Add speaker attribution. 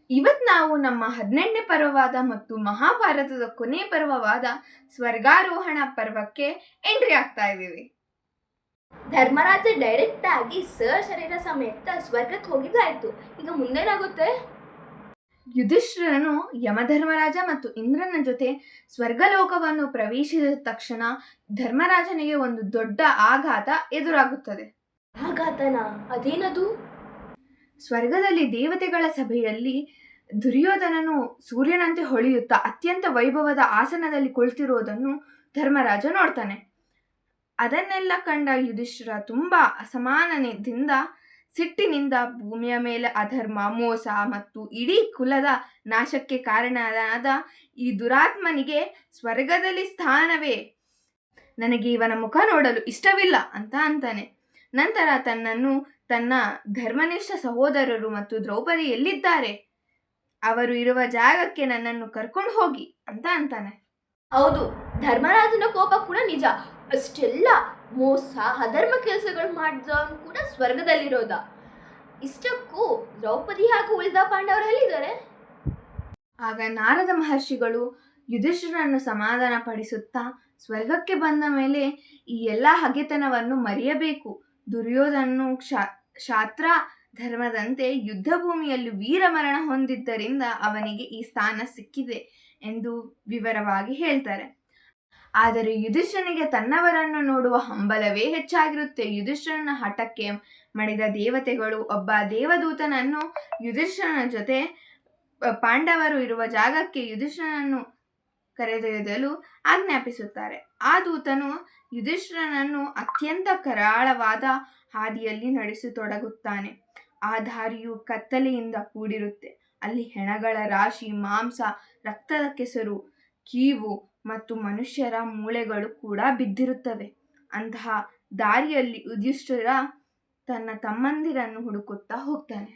Speaker 1: ಇವತ್ತು ನಾವು ನಮ್ಮ 18ನೇ ಪರ್ವವಾದ ಮತ್ತು ಮಹಾಭಾರತದ ಕೊನೆ ಪರ್ವವಾದ ಸ್ವರ್ಗಾರೋಹಣ ಪರ್ವಕ್ಕೆ ಎಂಟ್ರಿ ಆಗ್ತಾ ಇದ್ದೀವಿ.
Speaker 2: ಧರ್ಮರಾಜ ಡೈರೆಕ್ಟ್ ಆಗಿ ಶರೀರ ಸಮೇತ ಸ್ವರ್ಗಕ್ಕೆ ಹೋಗಿದ್ದಾಯ್ತು. ಈಗ ಮುಂದೇನಾಗುತ್ತೆ?
Speaker 1: ಯುಧಿಷ್ಠಿರನು ಯಮಧರ್ಮರಾಜ ಮತ್ತು ಇಂದ್ರನ ಜೊತೆ ಸ್ವರ್ಗಲೋಕವನ್ನು ಪ್ರವೇಶಿಸಿದ ತಕ್ಷಣ ಧರ್ಮರಾಜನಿಗೆ ಒಂದು ದೊಡ್ಡ ಆಘಾತ ಎದುರಾಗುತ್ತದೆ.
Speaker 2: ಆಘಾತನಾ? ಅದೇನದು?
Speaker 1: ಸ್ವರ್ಗದಲ್ಲಿ ದೇವತೆಗಳ ಸಭೆಯಲ್ಲಿ ದುರ್ಯೋಧನನು ಸೂರ್ಯನಂತೆ ಹೊಳೆಯುತ್ತಾ ಅತ್ಯಂತ ವೈಭವದ ಆಸನದಲ್ಲಿ ಕುಳಿತಿರುವುದನ್ನು ಧರ್ಮರಾಜ ನೋಡ್ತಾನೆ. ಅದನ್ನೆಲ್ಲ ಕಂಡ ಯುಧಿಷ್ಠಿರ ತುಂಬಾ ಅಸಮಾಧಾನದಿಂದ ಸಿಟ್ಟಿನಿಂದ ಭೂಮಿಯ ಮೇಲೆ ಅಧರ್ಮ, ಮೋಸ ಮತ್ತು ಇಡೀ ಕುಲದ ನಾಶಕ್ಕೆ ಕಾರಣನಾದ ಈ ದುರಾತ್ಮನಿಗೆ ಸ್ವರ್ಗದಲ್ಲಿ ಸ್ಥಾನವೇ, ನನಗೆ ಇವನ ಮುಖ ನೋಡಲು ಇಷ್ಟವಿಲ್ಲ ಅಂತ ಅಂತಾನೆ. ನಂತರ ತನ್ನ ಧರ್ಮನಿಷ್ಠ ಸಹೋದರರು ಮತ್ತು ದ್ರೌಪದಿ ಎಲ್ಲಿದ್ದಾರೆ, ಅವರು ಇರುವ ಜಾಗಕ್ಕೆ ನನ್ನನ್ನು ಕರ್ಕೊಂಡು ಹೋಗಿ ಅಂತ ಅಂತಾನೆ.
Speaker 2: ಹೌದು, ಧರ್ಮರಾಜನ ಕೋಪ ಕೂಡ ನಿಜ. ಅಷ್ಟೆಲ್ಲ ಮೋಸ ಅಧರ್ಮ ಕೆಲಸಗಳು ಮಾಡಿದವನು ಕೂಡ ಸ್ವರ್ಗದಲ್ಲಿರೋದ. ಇಷ್ಟಕ್ಕೂ ದ್ರೌಪದಿ ಹಾಗೂ ಉಳಿದ ಪಾಂಡವರು ಎಲ್ಲಿದ್ದಾರೆ?
Speaker 1: ಆಗ ನಾರದ ಮಹರ್ಷಿಗಳು ಯುಧಿಷ್ಠಿರನನ್ನು ಸಮಾಧಾನ ಪಡಿಸುತ್ತಾ, ಸ್ವರ್ಗಕ್ಕೆ ಬಂದ ಮೇಲೆ ಈ ಎಲ್ಲ ಹಗೆತನವನ್ನು ಮರೆಯಬೇಕು. ದುರ್ಯೋಧನನು ಕ್ಷಾತ್ರ ಧರ್ಮದಂತೆ ಯುದ್ಧ ಭೂಮಿಯಲ್ಲಿ ವೀರಮರಣ ಹೊಂದಿದ್ದರಿಂದ ಅವನಿಗೆ ಈ ಸ್ಥಾನ ಸಿಕ್ಕಿದೆ ಎಂದು ವಿವರವಾಗಿ ಹೇಳ್ತಾರೆ. ಆದರೆ ಯುಧಿಷ್ಠಿರನಿಗೆ ತನ್ನವರನ್ನು ನೋಡುವ ಹಂಬಲವೇ ಹೆಚ್ಚಾಗಿರುತ್ತೆ. ಯುಧಿಷ್ಠಿರನ ಹಠಕ್ಕೆ ಮಣಿದ ದೇವತೆಗಳು ಒಬ್ಬ ದೇವದೂತನನ್ನು ಯುಧಿಷ್ಠಿರನ ಜೊತೆ ಪಾಂಡವರು ಇರುವ ಜಾಗಕ್ಕೆ ಯುಧಿಷ್ಠಿರನನ್ನು ಕರೆದೊಯ್ಯಲು ಆಜ್ಞಾಪಿಸುತ್ತಾರೆ. ಆ ದೂತನು ಯುಧಿಷ್ಠಿರನನ್ನು ಅತ್ಯಂತ ಕರಾಳವಾದ ಹಾದಿಯಲ್ಲಿ ನಡೆಸತೊಡಗುತ್ತಾನೆ. ಆ ದಾರಿಯು ಕತ್ತಲೆಯಿಂದ ಕೂಡಿರುತ್ತೆ. ಅಲ್ಲಿ ಹೆಣಗಳ ರಾಶಿ, ಮಾಂಸ, ರಕ್ತದ ಕೆಸರು, ಕೀವು ಮತ್ತು ಮನುಷ್ಯರ ಮೂಳೆಗಳು ಕೂಡ ಬಿದ್ದಿರುತ್ತವೆ. ಅಂತಹ ದಾರಿಯಲ್ಲಿ ಯುಧಿಷ್ಠಿರ ತನ್ನ ತಮ್ಮಂದಿರನ್ನು ಹುಡುಕುತ್ತಾ ಹೋಗ್ತಾನೆ.